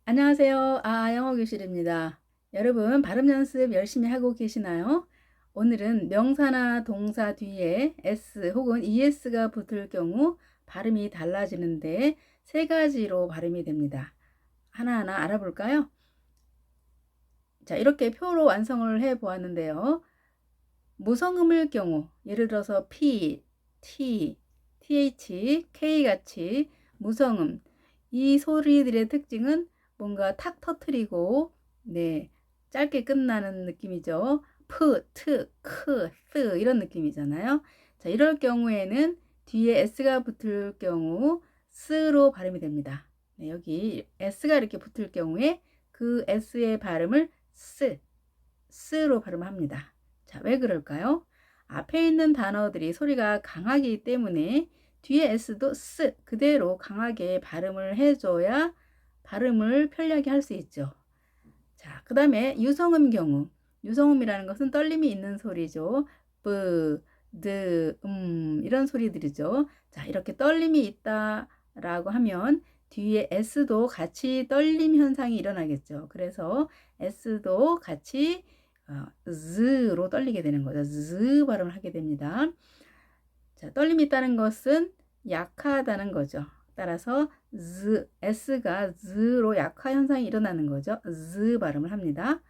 안녕하세요. 영어 교실입니다. 여러분, 발음 연습 열심히 하고 계시나요? 오늘은 명사나 동사 뒤에 s 혹은 es가 붙을 경우 발음이 달라지는데 세 가지로 발음이 됩니다. 하나하나 알아볼까요? 자, 이렇게 표로 완성을 해 보았는데요. 무성음일 경우, 예를 들어서 p, t, th, k 같이 무성음, 이 소리들의 특징은 뭔가 탁 터트리고 짧게 끝나는 느낌이죠. 프, 트, 크, 스 이런 느낌이잖아요. 자, 이럴 경우에는 뒤에 s가 붙을 경우 스로 발음이 됩니다. 여기 s가 이렇게 붙을 경우에 그 s의 발음을 스로 발음합니다. 자, 왜 그럴까요? 앞에 있는 단어들이 소리가 강하기 때문에 뒤에 s도 그대로 강하게 발음을 해줘야 발음을 편리하게 할 수 있죠. 자, 그 다음에 유성음 경우. 유성음이라는 것은 떨림이 있는 소리죠. 뿌, 드, 이런 소리들이죠. 자, 이렇게 떨림이 있다라고 하면 뒤에 s도 같이 떨림 현상이 일어나겠죠. 그래서 s도 같이 z로 떨리게 되는 거죠. z 발음을 하게 됩니다. 자, 떨림이 있다는 것은 약하다는 거죠. 따라서 s가 z로 약화 현상이 일어나는 거죠. z 발음을 합니다.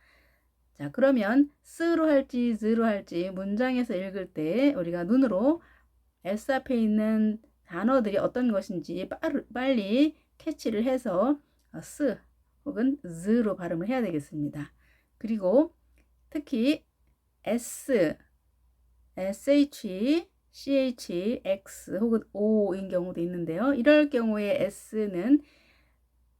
자, 그러면 스로 할지 z로 할지 문장에서 읽을 때 우리가 눈으로 s 앞에 있는 단어들이 어떤 것인지 빨리 캐치를 해서 스 혹은 z로 발음을 해야 되겠습니다. 그리고 특히 s, sh, ch, x 혹은 o인 경우도 있는데요. 이럴 경우에 s는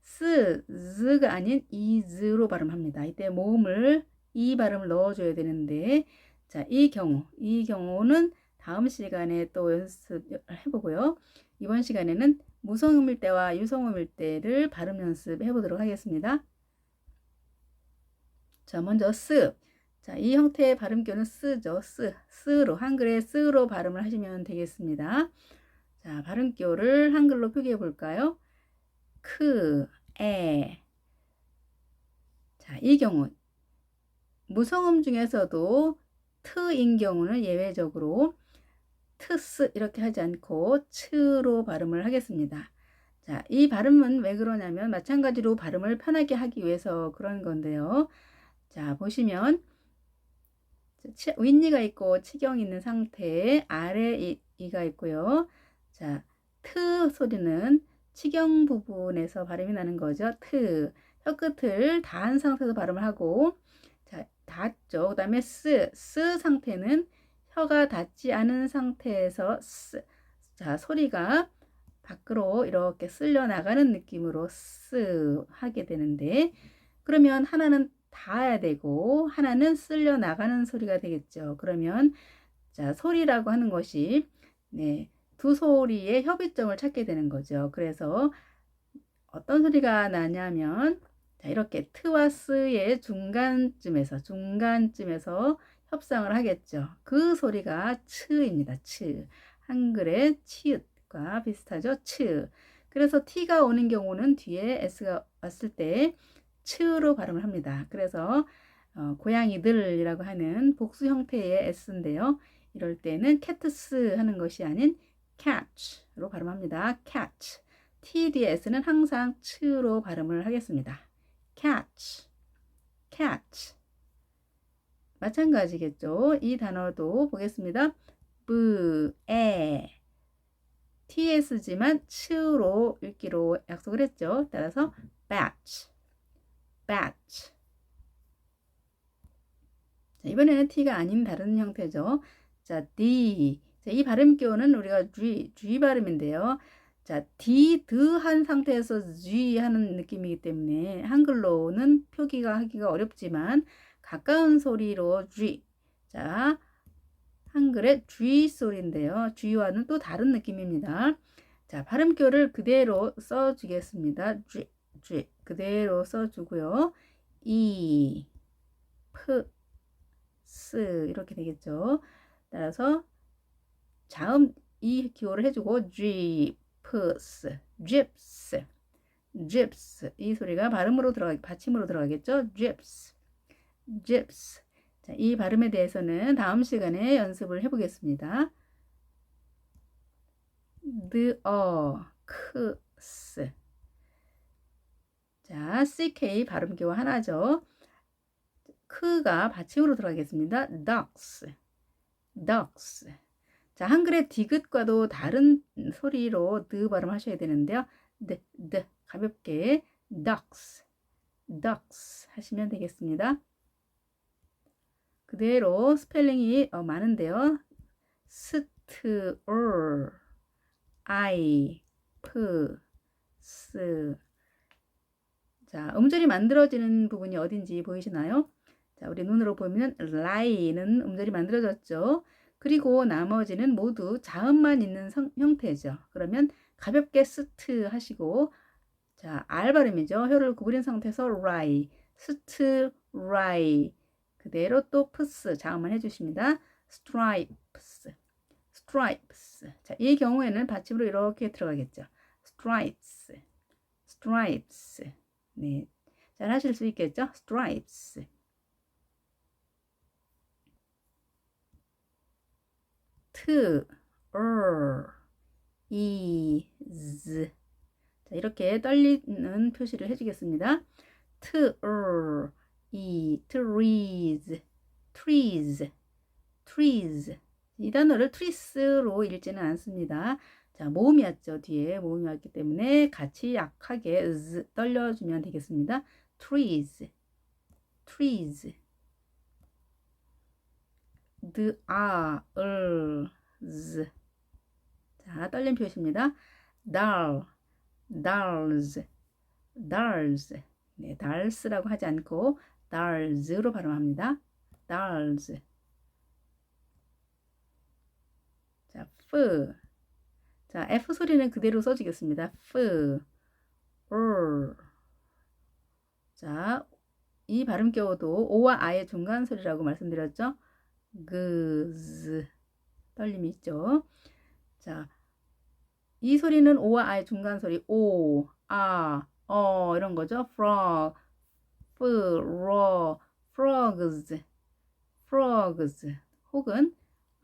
z가 아닌 is로 발음합니다. 이때 모음을 이 발음을 넣어줘야 되는데, 자, 이 경우는 다음 시간에 또 연습해보고요. 이번 시간에는 무성음일 때와 유성음일 때를 발음 연습해 보도록 하겠습니다. 자, 먼저 자, 이 형태의 발음교는 스죠. 스로 한글의 스로 발음을 하시면 되겠습니다. 자, 발음교를 한글로 표기해 볼까요? 에. 자, 이 경우 무성음 중에서도 트인 경우는 예외적으로 트스 이렇게 하지 않고 츠로 발음을 하겠습니다. 자, 이 발음은 왜 그러냐면 마찬가지로 발음을 편하게 하기 위해서 그런 건데요. 자, 보시면 윗니가 있고 치경이 있는 상태에 아래 이가 있고요. 자, 트 소리는 치경 부분에서 발음이 나는 거죠. 트. 혀끝을 닿은 상태에서 발음을 하고, 자, 닿죠. 그 다음에 스 상태는 혀가 닿지 않은 상태에서 자, 소리가 밖으로 이렇게 쓸려 나가는 느낌으로 하게 되는데, 그러면 하나는 닿아야 되고 하나는 쓸려 나가는 소리가 되겠죠. 그러면 자, 소리라고 하는 것이 두 소리의 협의점을 찾게 되는 거죠. 그래서 어떤 소리가 나냐면 자, 이렇게 트와 스의 중간쯤에서 협상을 하겠죠. 그 소리가 츠입니다. 츠. 한글의 치읓과 비슷하죠. 츠. 그래서 t가 오는 경우는 뒤에 s가 왔을 때 츠로 발음을 합니다. 그래서 고양이들이라고 하는 복수 형태의 s인데요. 이럴 때는 cat스 하는 것이 아닌 catch로 발음합니다. catch. TDS는 항상 츠로 발음을 하겠습니다. catch, catch. 마찬가지겠죠. 이 단어도 보겠습니다. TS지만 츠로 읽기로 약속을 했죠. 따라서 batch, batch. 자, 이번에는 T가 아닌 다른 형태죠. 자, D. 자, 이 발음교는 우리가 G 발음인데요. 자, 한 상태에서 G 하는 느낌이기 때문에 한글로는 표기가 하기가 어렵지만 가까운 소리로 G. 자, 한글의 G 소리인데요. G와는 또 다른 느낌입니다. 자, 발음교를 그대로 써주겠습니다. G. 그대로 써주고요. 이렇게 되겠죠. 따라서 자음 이 기호를 해주고 gyps, drips. 이 소리가 발음으로 받침으로 들어가겠죠? drips, drips. 자, 이 발음에 대해서는 다음 시간에 연습을 해보겠습니다. ducks. 자, ck 발음 기호 하나죠. 크가 받침으로 들어가겠습니다. ducks, ducks. 자, 한글의 디귿과도 다른 소리로 드 발음하셔야 되는데요. 가볍게 ducks, ducks 하시면 되겠습니다. 그대로 스펠링이 많은데요. 스트, I, P, S. 자, 음절이 만들어지는 부분이 어딘지 보이시나요? 자, 우리 눈으로 보면 lie는 음절이 만들어졌죠. 그리고 나머지는 모두 자음만 있는 형태죠. 그러면 가볍게 스트 하시고, 자, R 발음이죠. 혀를 구부린 상태에서 lie, 스트, lie. 그대로 또 ps 자음만 해주십니다. stripes, stripes. 자, 이 경우에는 받침으로 이렇게 들어가겠죠. stripes, stripes. 네, 잘 하실 수 있겠죠? stripes. t, is. 자, 이렇게 떨리는 표시를 해주겠습니다. t, trees, trees, trees. 이 단어를 trees로 읽지는 않습니다. 자, 모음이 왔죠. 뒤에 모음이 왔기 때문에 같이 약하게 떨려주면 되겠습니다. trees, trees. dolls. 자, 떨림 표시입니다. dolls, dolls. 네, dolls라고 하지 않고 dolls로 발음합니다. dolls. 자, f. 자, F 소리는 그대로 써주겠습니다. F, 자, 이 발음 겨우도 O와 I의 중간 소리라고 말씀드렸죠. gz. 떨림이 있죠. 자, 이 소리는 O와 I의 중간 소리. O, 이런 거죠. frog, frogs, frogs. 혹은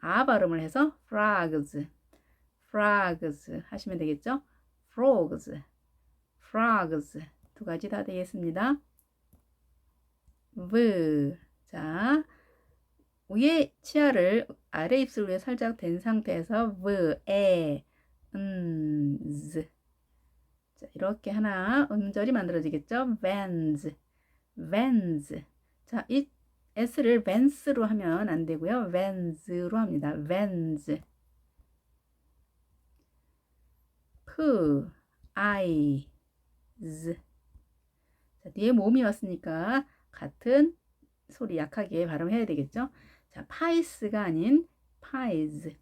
발음을 해서 frogs. frogs 하시면 되겠죠. frogs, frogs. 두 가지 다 되겠습니다. v. 자, 위에 치아를 아래 입술 위에 살짝 댄 상태에서 v, z. 자, 이렇게 하나 음절이 만들어지겠죠. vans, vans. 자, 이 s를 vans로 하면 안 되고요. vans로 합니다. vans. eyes. 자, 뒤에 모음이 왔으니까 같은 소리 약하게 발음해야 되겠죠. 자, pies가 아닌 pies,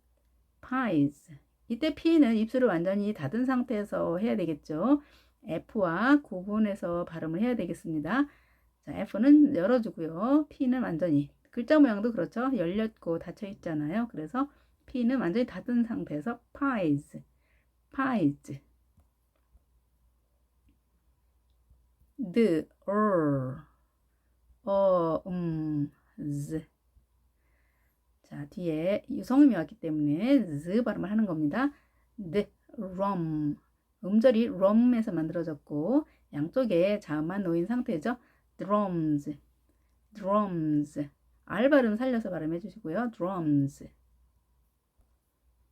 pies. 이때 p는 입술을 완전히 닫은 상태에서 해야 되겠죠. f와 구분해서 발음을 해야 되겠습니다. 자, f는 열어주고요. p는 완전히, 글자 모양도 그렇죠. 열렸고 닫혀 있잖아요. 그래서 p는 완전히 닫은 상태에서 pies, pies. z. 자, 뒤에 유성음이 왔기 때문에 z 발음을 하는 겁니다. rum. 음절이 rum에서 만들어졌고 양쪽에 자음만 놓인 상태죠. drums, drums. R 발음 살려서 발음해 주시고요. drums.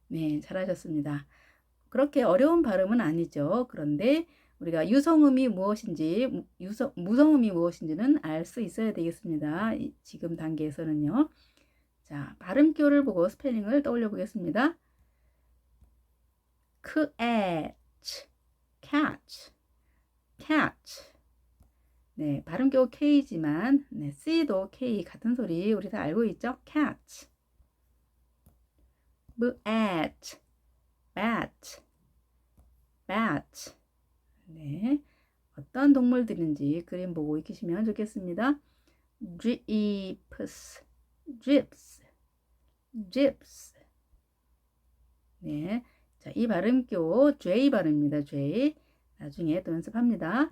네, 잘하셨습니다. 그렇게 어려운 발음은 아니죠. 그런데 우리가 유성음이 무엇인지, 무성음이 무엇인지는 알 수 있어야 되겠습니다. 지금 단계에서는요. 자, 발음표를 보고 스펠링을 떠올려 보겠습니다. catch, catch, catch. 네, 발음표 K지만, 네, C도 K 같은 소리 우리 다 알고 있죠? catch. bat, bat, bat. 네, 어떤 동물들인지 그림 보고 익히시면 좋겠습니다. drips, drips, drips. 네, 자, 이 발음교 J 발음입니다. J. 나중에 또 연습합니다.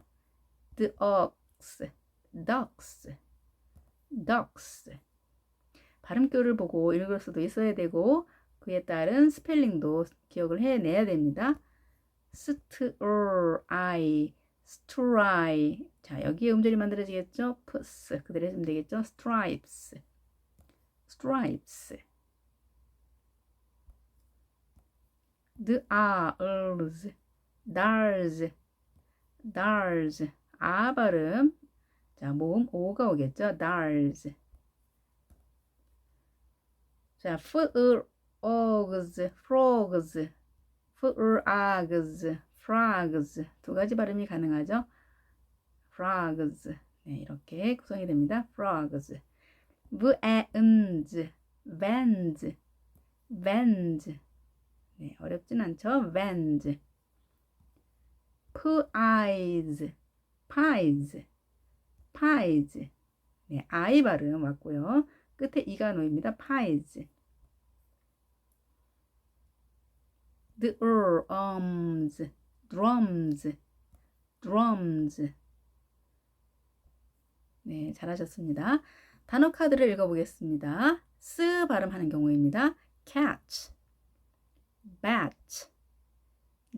ducks, ducks, ducks. 발음표를 보고 읽을 수도 있어야 되고 그에 따른 스펠링도 기억을 해내야 됩니다. stri, stri. 자, 여기에 음절이 만들어지겠죠? ps 그대로 해주면 되겠죠? stripes, stripes. dars, dars, dars. 아 발음. 자, 모음 오가 오겠죠? dars. 자, frogs, frogs, frogs, frogs. 두 가지 발음이 가능하죠? frogs. 네, 이렇게 구성이 됩니다. frogs. vans, vans, vans. 네, 어렵진 않죠? vans. pies, pies, pies. 네, I 발음 왔고요. 끝에 이가 놓입니다. pies. drums, drums, drums. 네, 잘하셨습니다. 단어 카드를 읽어보겠습니다. 스 발음하는 경우입니다. catch, bat,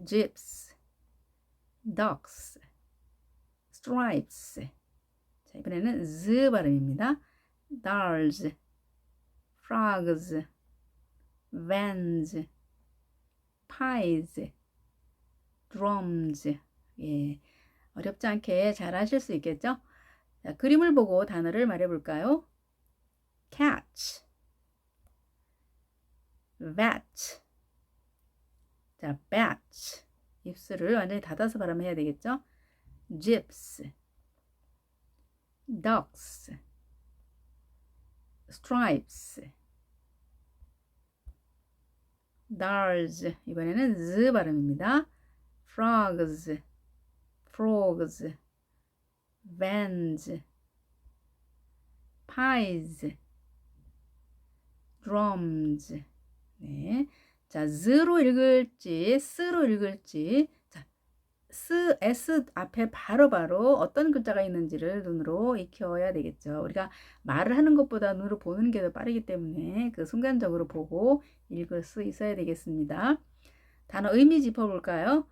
gyps, ducks, stripes. 자, 이번에는 즈 발음입니다. dars, frogs, vans, pies, drums. 예, 어렵지 않게 잘 하실 수 있겠죠? 자, 그림을 보고 단어를 말해볼까요? catch, vat. 자, bat. 입술을 완전히 닫아서 발음해야 되겠죠? gyps, ducks, stripes, dars. 이번에는 z 발음입니다. frogs, frogs, vans, pies, drums. 네. 자, z로 읽을지, s로 읽을지. 자, s 앞에 바로바로 어떤 글자가 있는지를 눈으로 익혀야 되겠죠. 우리가 말을 하는 것보다 눈으로 보는 게 더 빠르기 때문에 그 순간적으로 보고 읽을 수 있어야 되겠습니다. 단어 의미 짚어볼까요?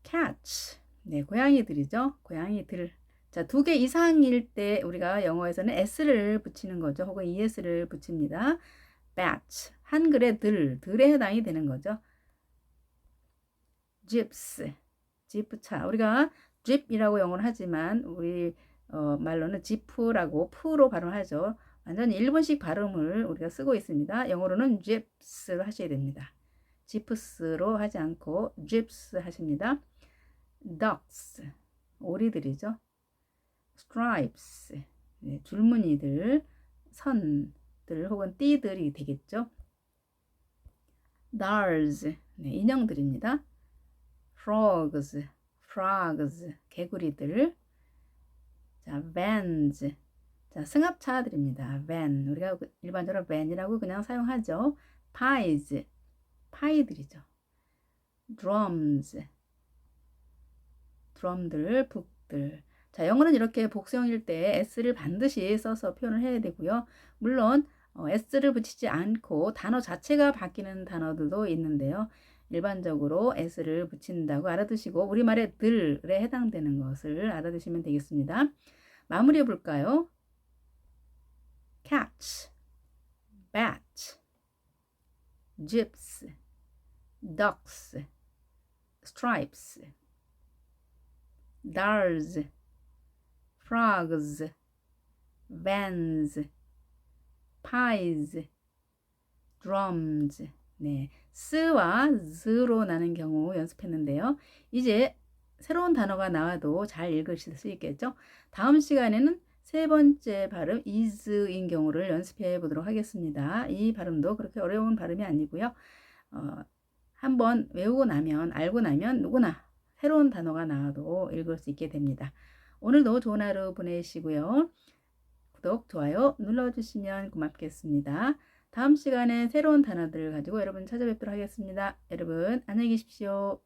catch. 네, 고양이들이죠. 고양이들. 자, 2개 이상일 때 우리가 영어에서는 s를 붙이는 거죠. 혹은 es를 붙입니다. bat. 한글의 들에 해당이 되는 거죠. gyps. 지프차. 우리가 집이라고 영어를 하지만 우리 말로는 지프라고 푸로 발음하죠. 완전히 일본식 발음을 우리가 쓰고 있습니다. 영어로는 gyps로 하셔야 됩니다. 지프스로 하지 않고 gyps 하십니다. ducks. 오리들이죠. stripes. 네, 줄무늬들, 선들 혹은 띠들이 되겠죠. dars. 네, 인형들입니다. frogs, frogs, 개구리들. 자, vans. 자, 승합차들입니다. van. 우리가 일반적으로 van이라고 그냥 사용하죠. pies, 파이들이죠. drums, 드럼들, 북들. 자, 영어는 이렇게 복수형일 때 s를 반드시 써서 표현을 해야 되고요. 물론 s를 붙이지 않고 단어 자체가 바뀌는 단어들도 있는데요. 일반적으로 s를 붙인다고 알아두시고 우리말의 들에 해당되는 것을 알아두시면 되겠습니다. 마무리해 볼까요? catch, bat, gyps, ducks, stripes, dars, frogs, vans, pies, drums. 네, 스와 z로 나는 경우 연습했는데요. 이제 새로운 단어가 나와도 잘 읽으실 수 있겠죠? 다음 시간에는 세 번째 발음 is인 경우를 연습해 보도록 하겠습니다. 이 발음도 그렇게 어려운 발음이 아니고요. 한번 외우고 나면 알고 나면 누구나 새로운 단어가 나와도 읽을 수 있게 됩니다. 오늘도 좋은 하루 보내시고요. 구독, 좋아요 눌러주시면 고맙겠습니다. 다음 시간에 새로운 단어들을 가지고 여러분 찾아뵙도록 하겠습니다. 여러분 안녕히 계십시오.